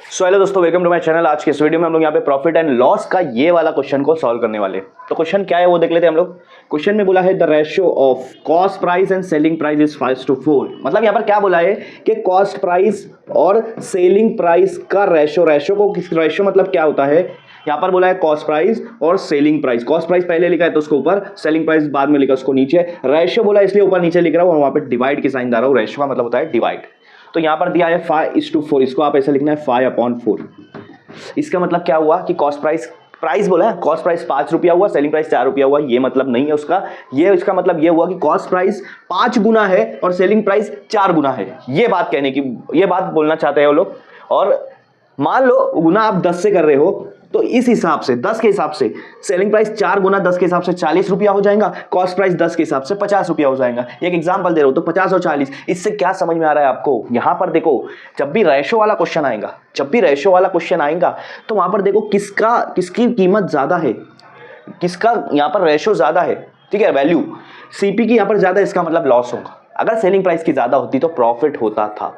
So hello दोस्तों, welcome to my channel. आज के इस वीडियो में हम लोग यहाँ पे प्रॉफिट एंड लॉस का ये वाला क्वेश्चन को सॉल्व करने वाले। तो क्वेश्चन क्या है वो देख लेते हैं हम लोग। क्वेश्चन में बोला है the ratio of cost price and selling price is 5:4। मतलब यहाँ पर क्या बोला है कि कॉस्ट प्राइस और सेलिंग प्राइस का रेशियो मतलब क्या होता है। यहाँ पर बोला है कॉस्ट प्राइस और सेलिंग प्राइस। कॉस्ट प्राइस पहले लिखा है तो उसको ऊपर, सेलिंग प्राइस बाद में लिखा उसको नीचे। रेशियो बोला इसलिए ऊपर नीचे लिख रहा हूँ और वहाँ पे डिवाइड की साइन डाल रहा हूँ। रेशियो का मतलब होता है डिवाइड। तो यहाँ पर दिया है 5:4, इसको आप ऐसे लिखना है 5/4। इसका मतलब क्या हुआ कि कॉस्ट प्राइस बोला है, कॉस्ट प्राइस 5 रुपया हुआ, सेलिंग प्राइस 4 रुपया हुआ। ये मतलब नहीं है उसका, ये इसका मतलब ये हुआ कि कॉस्ट प्राइस 5 गुना है और सेलिंग प्राइस 4 गुना है। ये बात कहने की, ये बात बोलना चाहते हैं वो लोग। और मान लो गुना आप 10 से कर रहे हो तो इस हिसाब से 10 के हिसाब से सेलिंग प्राइस 4 गुना 10 के हिसाब से 40 रुपया हो जाएगा, कॉस्ट प्राइस 10 के हिसाब से 50 रुपया हो जाएगा। एक एग्जांपल दे रहा हूं तो 50 और 40। इससे क्या समझ में आ रहा है आपको? यहां पर देखो, जब भी रेशो वाला क्वेश्चन आएगा तो वहां पर देखो किसकी कीमत ज्यादा है, किसका यहां पर रेशो ज्यादा है। ठीक है, वैल्यू सीपी की यहां पर ज्यादा है, इसका मतलब लॉस होगा। अगर सेलिंग प्राइस की ज्यादा होती तो प्रॉफिट होता था।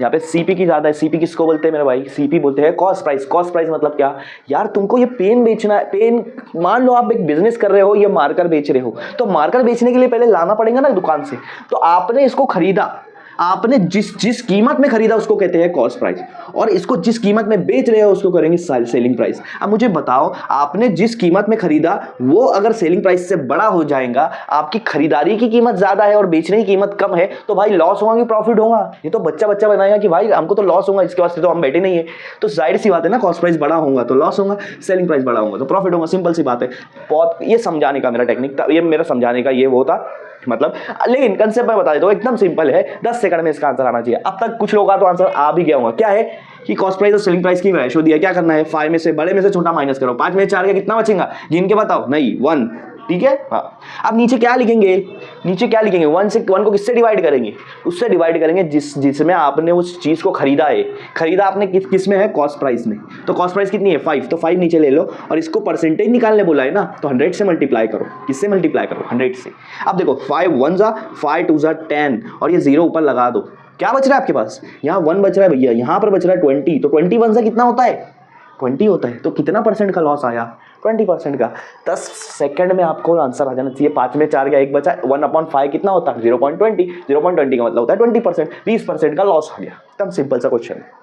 यहाँ पे सीपी की ज्यादा है। सीपी किसको बोलते हैं मेरे भाई? सीपी बोलते हैं कॉस्ट प्राइस। कॉस्ट प्राइस मतलब क्या यार, तुमको ये पेन बेचना है। पेन, मान लो आप एक बिजनेस कर रहे हो, ये मार्कर बेच रहे हो, तो मार्कर बेचने के लिए पहले लाना पड़ेगा ना दुकान से। तो आपने इसको खरीदा, आपने जिस कीमत में खरीदा उसको कहते हैं कॉस्ट प्राइस, और इसको जिस कीमत में बेच रहे हो उसको करेंगे सेलिंग प्राइस। अब मुझे बताओ, आपने जिस कीमत में खरीदा वो अगर सेलिंग प्राइस से बड़ा हो जाएगा, आपकी खरीदारी की कीमत ज्यादा है और बेचने की कीमत कम है, तो भाई लॉस होगा कि प्रॉफिट होगा? ये तो बच्चा बनाएगा कि भाई हमको तो लॉस होगा, इसके वास्ते तो हम बैठे नहीं है। तो जाहिर सी बात है ना, कॉस्ट प्राइस बड़ा होगा तो लॉस होगा, सेलिंग प्राइस बड़ा होगा तो प्रॉफिट होगा। सिंपल सी बात है। बहुत ये समझाने का मेरा टेक्निक था, ये मेरा समझाने का ये वो था मतलब। लेकिन कंसेप्ट मैं बता देता हूँ, एकदम सिंपल है। 10 सेकंड में इसका आंसर आना चाहिए। अब तक कुछ लोगों का तो आंसर आ भी गया होगा। क्या है कि कॉस्ट प्राइस और सेलिंग प्राइस की रेशो दिया, क्या करना है? 5 में से बड़े में से छोटा माइनस करो। 5 में 4 का कितना बचेगा? गिन के बताओ। नहीं, 1। ठीक है, हाँ। अब नीचे क्या लिखेंगे? 1 को किससे डिवाइड करेंगे? उससे डिवाइड करेंगे जिसमें आपने उस चीज को खरीदा है। खरीदा आपने किस में है? कॉस्ट प्राइस में। तो कॉस्ट प्राइस कितनी है? 5। तो 5 नीचे ले लो और इसको परसेंटेज निकालने बोला है ना, तो 100 से मल्टीप्लाई करो। किससे मल्टीप्लाई करो? 100 से। अब देखो 5 1 जा, 5 2 जा 10 और ये 0 ऊपर लगा दो। क्या बच रहा है आपके पास? यहाँ 1 बच रहा है भैया, यहाँ पर बच रहा है 20। तो 20 1 से कितना होता है? 20 होता है। तो कितना परसेंट का लॉस आया? 20% का। 10 सेकंड में आपको आंसर आ जाना चाहिए। 5 में 4 का 1 बचा, 1/5 कितना होता है? 0.20। 0.20 का मतलब होता है 20%। 20% का लॉस आ गया। एकदम सिंपल सा क्वेश्चन है।